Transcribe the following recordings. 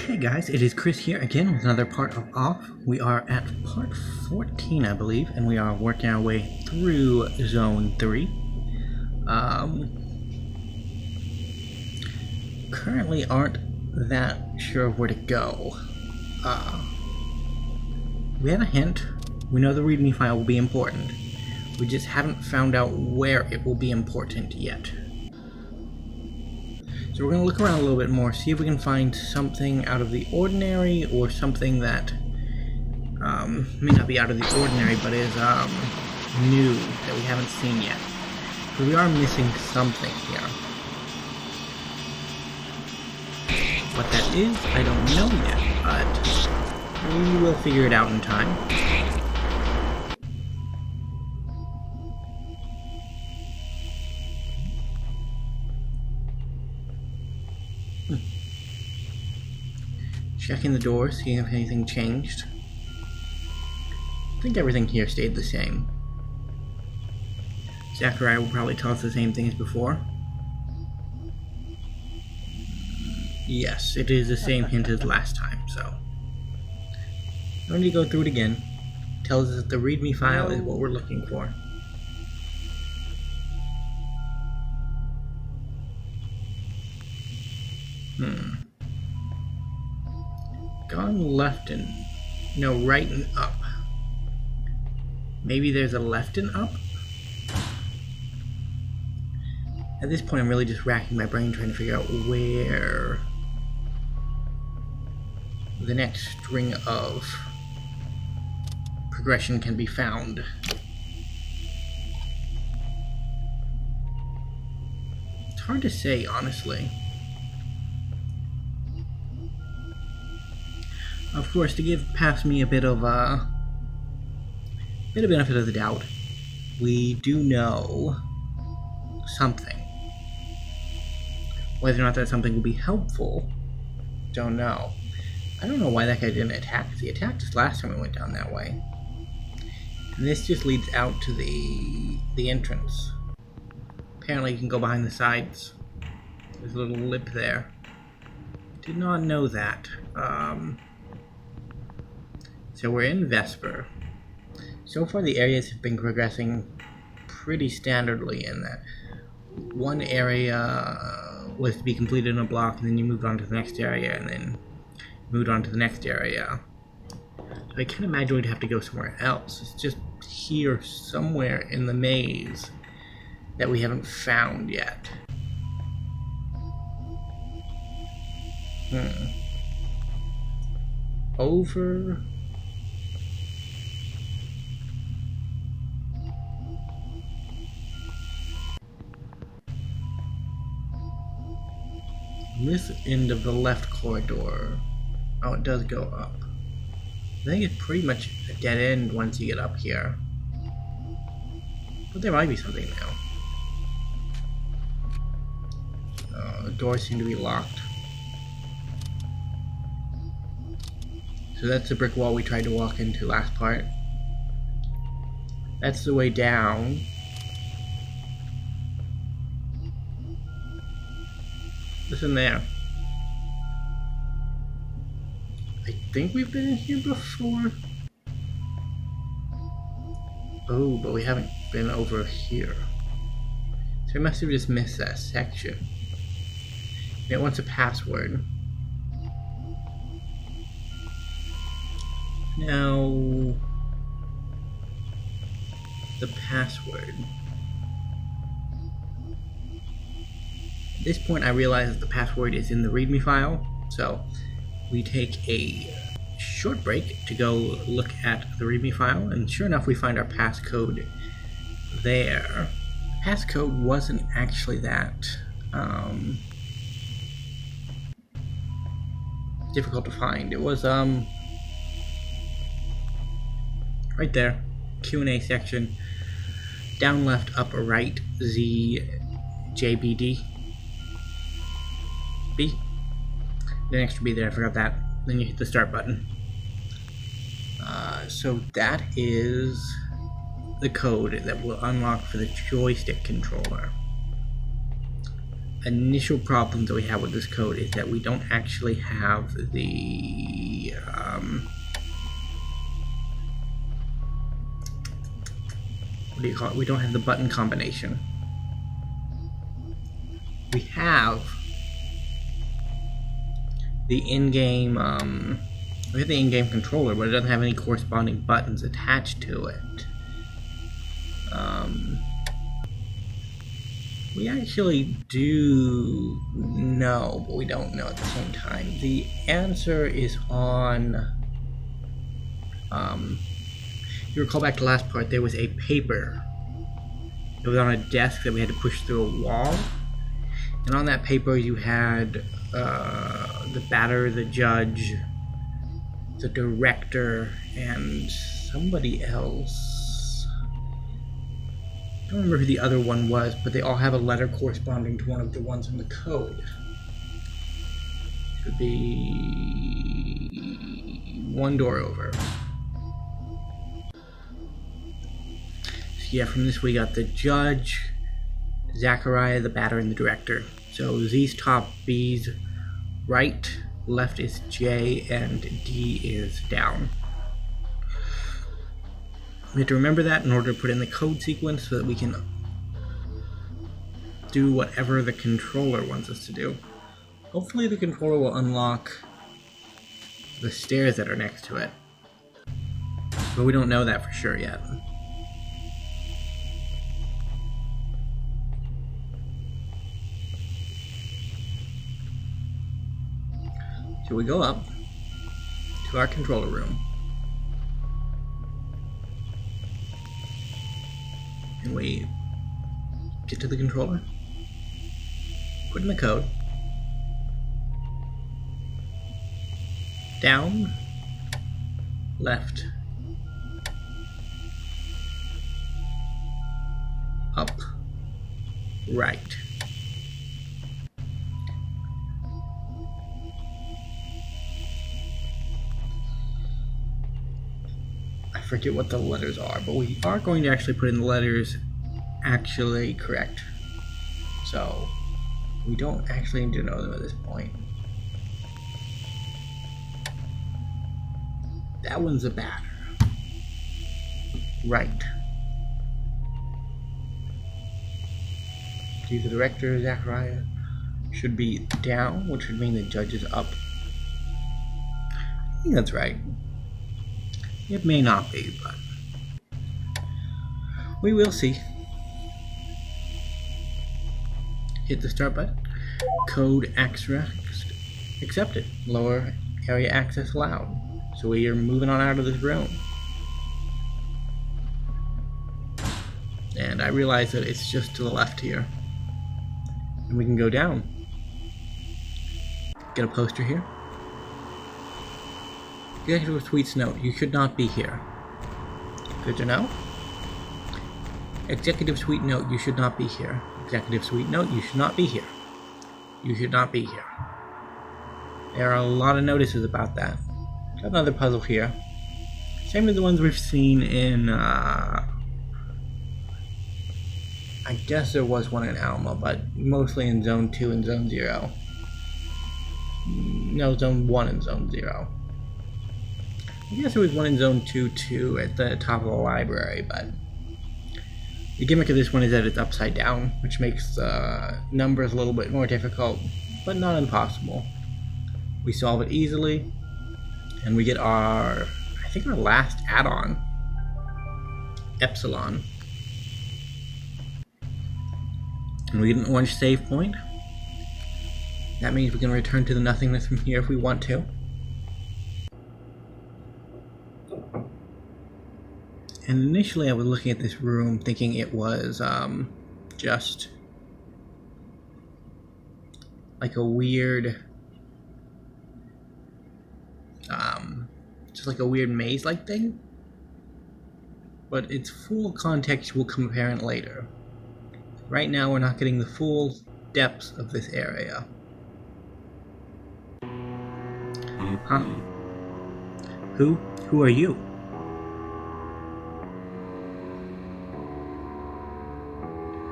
Hey guys, it is Chris here again with another part of Off. We are at part 14, I believe, and we are working our way through Zone 3. Currently aren't that sure of where to go. We have a hint. We know the README file will be important. We just haven't found out where it will be important yet. So we're going to look around a little bit more, see if we can find something out of the ordinary, or something that may not be out of the ordinary, but is new, that we haven't seen yet. So we are missing something here. What that is, I don't know yet, but we will figure it out in time. Checking the door, seeing if anything changed. I think everything here stayed the same. Zachariah will probably tell us the same thing as before. Yes, it is the same hint as last time, so. Let me go through it again. Tells us that the README file is what we're looking for. Gone left and... no, right and up. Maybe there's a left and up? At this point I'm really just racking my brain trying to figure out where the next string of progression can be found. It's hard to say, honestly. Of course, to give past me a bit of benefit of the doubt, we do know something. Whether or not that something will be helpful, don't know. I don't know why that guy didn't attack us. He attacked us last time we went down that way. And this just leads out to the entrance. Apparently you can go behind the sides. There's a little lip there. Did not know that. So we're in Vesper. So far the areas have been progressing pretty standardly in that one area was to be completed in a block, and then you moved on to the next area, and then moved on to the next area. So I can't imagine we'd have to go somewhere else. It's just here somewhere in the maze that we haven't found yet. Over... this end of the left corridor. Oh, it does go up. I think it's pretty much a dead end once you get up here. But there might be something now. The doors seem to be locked. So that's the brick wall we tried to walk into last part. That's the way down. Listen there. I think we've been in here before. Oh, but we haven't been over here. So we must have just missed that section. And it wants a password. Now... the password. At this point I realize that the password is in the README file, so we take a short break to go look at the README file, and sure enough we find our passcode there. The passcode wasn't actually that difficult to find. It was right there, Q&A section, down left, up right, ZJBD. B. The extra B there, I forgot that. Then you hit the start button. So that is the code that will unlock for the joystick controller. initial problems that we have with this code is that we don't actually have the what do you call it? We don't have the button combination. We have the in-game we have the in-game controller, but it doesn't have any corresponding buttons attached to it. We actually do know, but we don't know at the same time. The answer is on, you recall back to the last part, there was a paper. It was on a desk that we had to push through a wall. And on that paper you had the batter, the judge, the director, and somebody else. I don't remember who the other one was, but they all have a letter corresponding to one of the ones in the code. Should be one door over. So yeah, from this we got the judge, Zachariah, the batter, and the director. So Z's top, B's right, left is J, and D is down. We have to remember that in order to put in the code sequence so that we can do whatever the controller wants us to do. Hopefully the controller will unlock the stairs that are next to it. But we don't know that for sure yet. So we go up to our controller room. And we get to the controller, put in the code, down, left, up, right. I forget what the letters are, but we are going to actually put in the letters actually correct. So we don't actually need to know them at this point. That one's a batter. Right. See, the director, Zachariah, should be down, which would mean the judge is up. I think that's right. It may not be, but we will see. Hit the start button. Code access accepted. Lower area access allowed. So we are moving on out of this room. And I realize that it's just to the left here. And we can go down. Get a poster here. Executive Suite's note, you should not be here. Good to know. Executive Suite note, you should not be here. Executive Suite note, you should not be here. You should not be here. There are a lot of notices about that. Got another puzzle here. Same as the ones we've seen in, I guess there was one in Alma, but mostly in Zone 2 and Zone 0. No, Zone 1 and Zone 0. I guess there was one in Zone 2 too at the top of the library, but the gimmick of this one is that it's upside down, which makes the numbers a little bit more difficult, but not impossible. We solve it easily, and we get our, I think our last add-on, Epsilon. And we get an orange save point. That means we can return to the nothingness from here if we want to. And initially I was looking at this room thinking it was just like a weird just like a weird maze-like thing. But its full context will come apparent later. Right now we're not getting the full depths of this area. Huh? Who are you?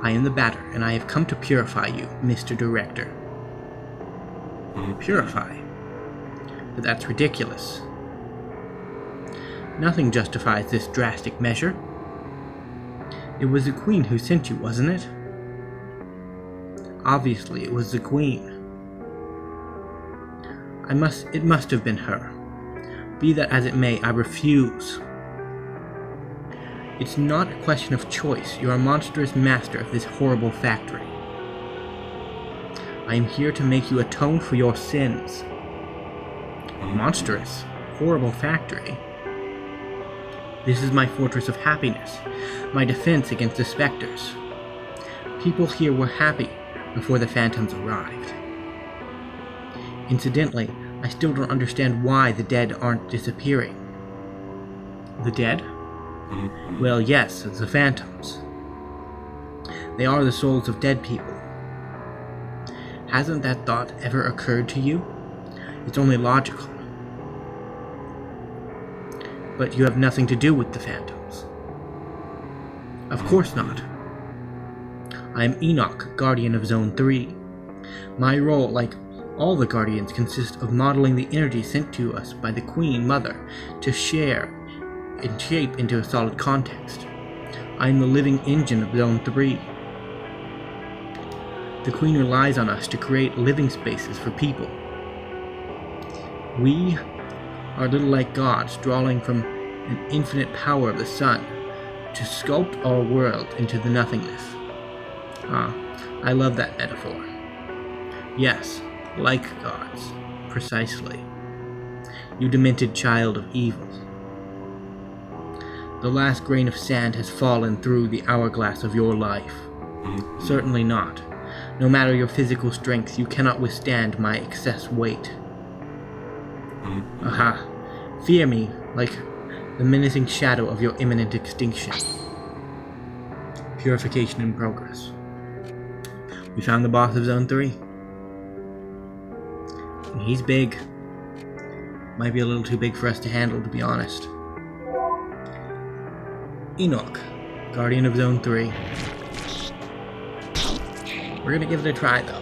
I am the Batter, and I have come to purify you, Mr. Director. Purify? But that's ridiculous. Nothing justifies this drastic measure. It was the Queen who sent you, wasn't it? Obviously, it was the Queen. It must have been her. Be that as it may, I refuse. It's not a question of choice. You're a monstrous master of this horrible factory. I am here to make you atone for your sins. Monstrous, horrible factory. This is my fortress of happiness, my defense against the specters. People here were happy before the phantoms arrived. Incidentally, I still don't understand why the dead aren't disappearing. The dead? Well, yes, the phantoms. They are the souls of dead people. Hasn't that thought ever occurred to you? It's only logical. But you have nothing to do with the phantoms. Of course not. I am Enoch, Guardian of Zone 3. My role, like all the Guardians, consists of modeling the energy sent to us by the Queen Mother to share and shape into a solid context. I am the living engine of Zone 3. The Queen relies on us to create living spaces for people. We are little like gods, drawing from an infinite power of the sun to sculpt our world into the nothingness. I love that metaphor. Yes, like gods, precisely. You demented child of evil. The last grain of sand has fallen through the hourglass of your life. Certainly not. No matter your physical strength, you cannot withstand my excess weight. Aha! Fear me like the menacing shadow of your imminent extinction. Purification in progress. We found the boss of Zone 3. And he's big. Might be a little too big for us to handle, to be honest. Enoch, Guardian of Zone 3. We're gonna give it a try, though.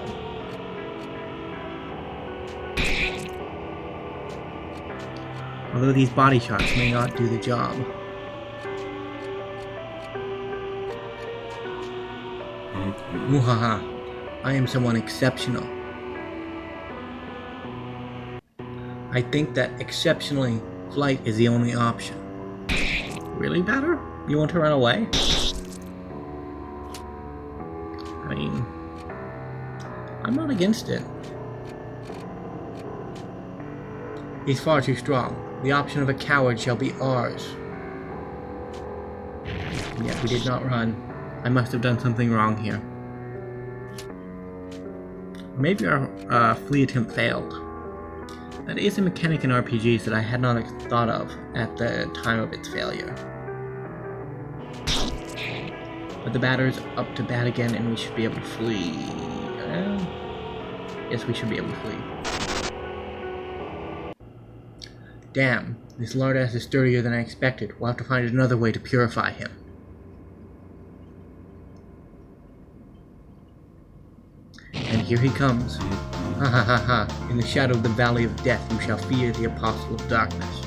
Although these body shots may not do the job. Muhaha, I am someone exceptional. I think that exceptionally, flight is the only option. Really, Batter? You want to run away? I mean, I'm not against it. He's far too strong. The option of a coward shall be ours. And yet we did not run. I must have done something wrong here. Maybe our flee attempt failed. That is a mechanic in RPGs that I had not thought of at the time of its failure. But the batter's up to bat again, and we should be able to flee. Yes, we should be able to flee. Damn, this lardass is sturdier than I expected. We'll have to find another way to purify him. And here he comes. Ha ha ha ha. In the shadow of the valley of death you shall fear the apostle of darkness.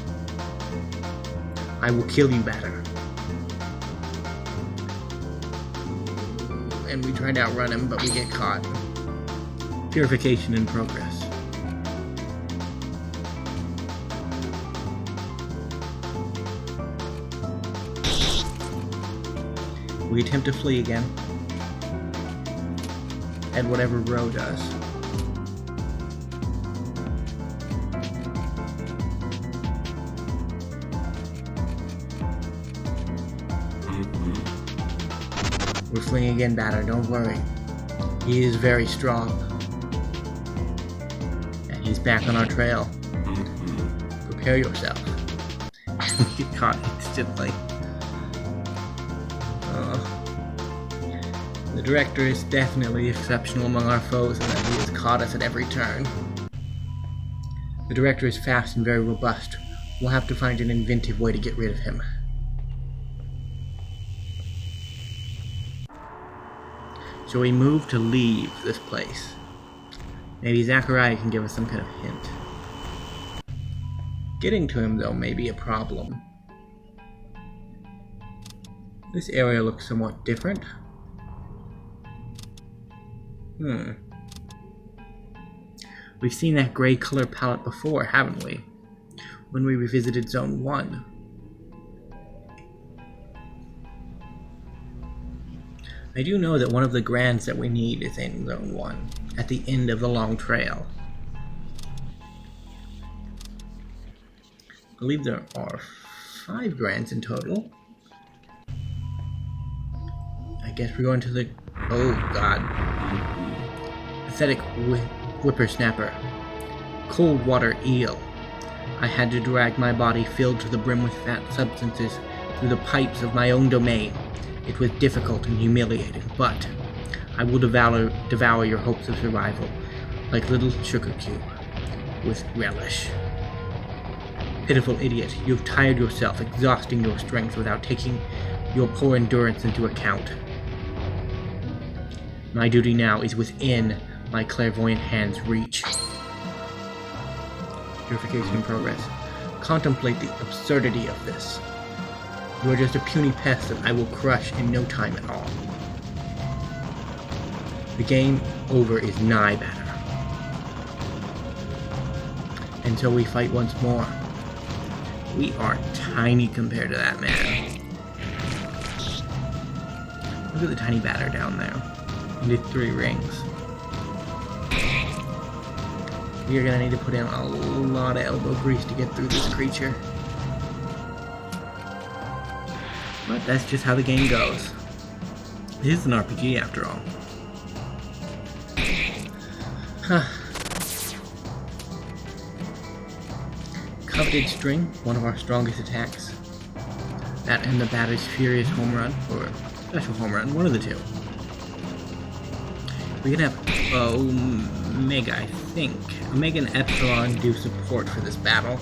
I will kill you, Batter. And we try to outrun him, but we get caught. Purification in progress. We attempt to flee again. And whatever Ro does. We're fleeing again, Batter, don't worry. He is very strong. And he's back on our trail. Prepare yourself. We get caught instantly. The director is definitely exceptional among our foes in that he has caught us at every turn. The director is fast and very robust. We'll have to find an inventive way to get rid of him. So we move to leave this place. Maybe Zachariah can give us some kind of hint. Getting to him, though, may be a problem. This area looks somewhat different. We've seen that gray color palette before, haven't we? When we revisited Zone 1. I do know that one of the grands that we need is in Zone 1, at the end of the long trail. I believe there are 5 grands in total. I guess we're going to the... oh god. Pathetic whippersnapper. Cold water eel. I had to drag my body filled to the brim with fat substances through the pipes of my own domain. It was difficult and humiliating, but I will devour your hopes of survival like little sugar cube with relish. Pitiful idiot, you have tired yourself, exhausting your strength without taking your poor endurance into account. My duty now is within my clairvoyant hand's reach. Purification in progress. Contemplate the absurdity of this. You are just a puny pest that I will crush in no time at all. The game over is nigh, Banner. And so we fight once more. We are tiny compared to that man. Look at the tiny batter down there. He did 3 rings. We are gonna need to put in a lot of elbow grease to get through this creature. But that's just how the game goes. It is an RPG after all. Huh. Coveted string, one of our strongest attacks. That and the batter's furious home run, or special home run, one of the two. We can have Omega, I think. Omega and Epsilon do support for this battle.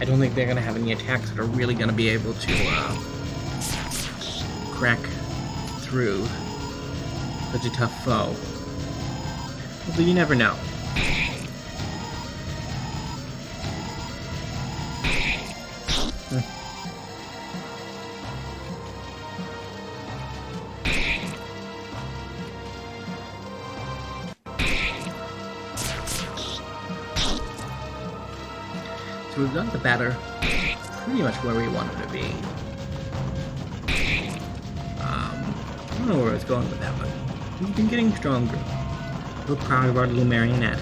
I don't think they're going to have any attacks that are really going to be able to crack through such a tough foe. But you never know. So we've got the batter pretty much where we want him to be. I don't know where I was going with that, but he's been getting stronger. We're proud of our little marionette.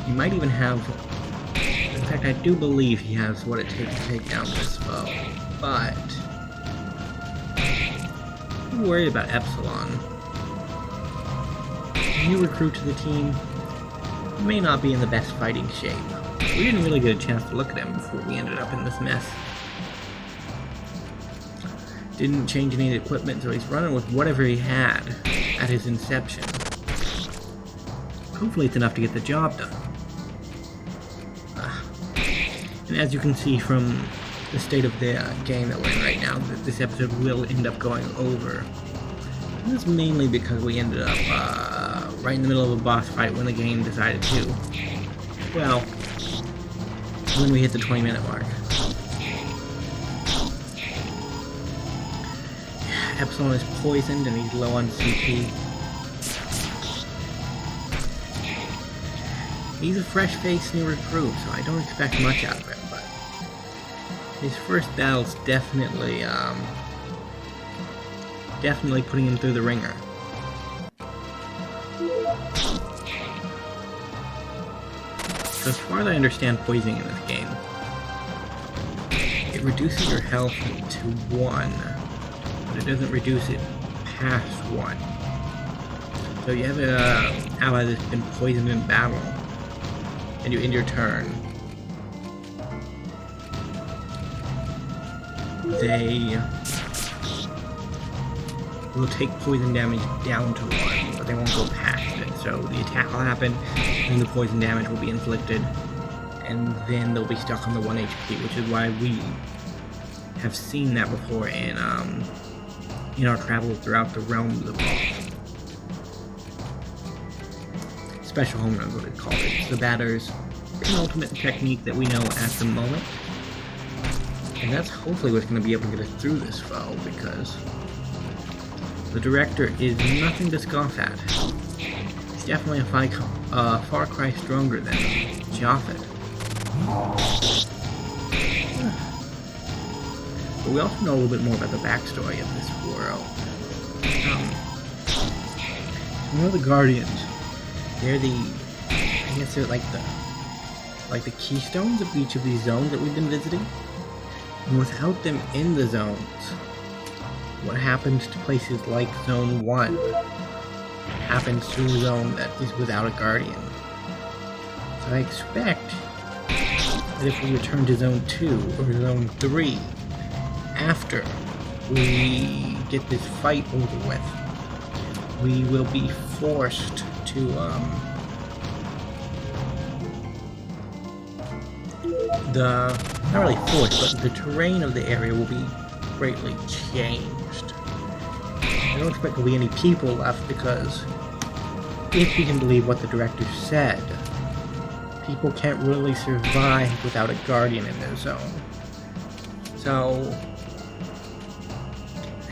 He might even have... in fact, I do believe he has what it takes to take down this foe. But... I'm worried about Epsilon. New recruit to the team may not be in the best fighting shape. We didn't really get a chance to look at him before we ended up in this mess. Didn't change any of the equipment, so he's running with whatever he had at his inception. Hopefully it's enough to get the job done. And as you can see from the state of the game that we're in right now, that this episode will end up going over. And that's mainly because we ended up right in the middle of a boss fight when the game decided to. Well, when we hit the 20-minute mark. Epsilon is poisoned and he's low on CP. He's a fresh-faced new recruit, so I don't expect much out of him, but his first battle's definitely putting him through the ringer. So as far as I understand poisoning in this game, it reduces your health to 1, but it doesn't reduce it past 1. So you have an ally that's been poisoned in battle, and you end your turn. They will take poison damage down to 1, but they won't go past it. So the attack will happen, and the poison damage will be inflicted, and then they'll be stuck on the 1 HP, which is why we have seen that before in in our travels throughout the realms of special home run, what it's called. It's the batter's penultimate technique that we know at the moment. And that's hopefully what's going to be able to get us through this foe, because the director is nothing to scoff at. He's definitely a far cry stronger than Japhet. But we also know a little bit more about the backstory of this world. You know, the Guardians. They're I guess they're like the keystones of each of these zones that we've been visiting. And without them in the zones, what happens to places like Zone 1 happens to a zone that is without a Guardian. So I expect that if we return to Zone 2 or Zone 3 after we get this fight over with, we will be forced to not really forced, but the terrain of the area will be greatly changed. I don't expect there'll be any people left, because if we can believe what the director said, people can't really survive without a Guardian in their zone. So,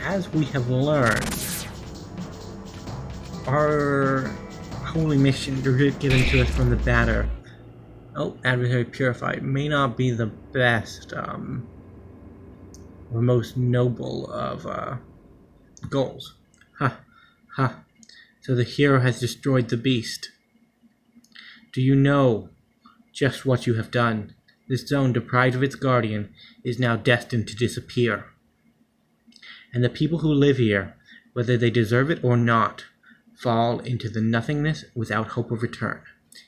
as we have learned, our holy mission given to us from the batter, Adversary Purified, may not be the best or most noble of goals. So the hero has destroyed the beast. Do you know just what you have done? This zone, deprived of its guardian, is now destined to disappear. And the people who live here, whether they deserve it or not, fall into the nothingness without hope of return.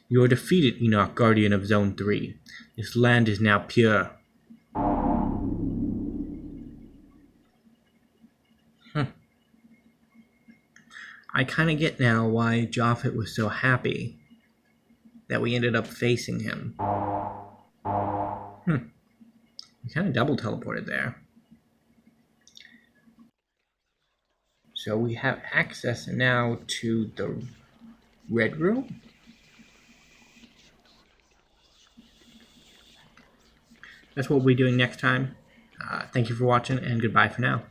You are defeated, Enoch, Guardian of Zone 3. This land is now pure. I kind of get now why Japhet was so happy that we ended up facing him. We kind of double teleported there. So we have access now to the Red Room. That's what we'll be doing next time. Thank you for watching, and goodbye for now.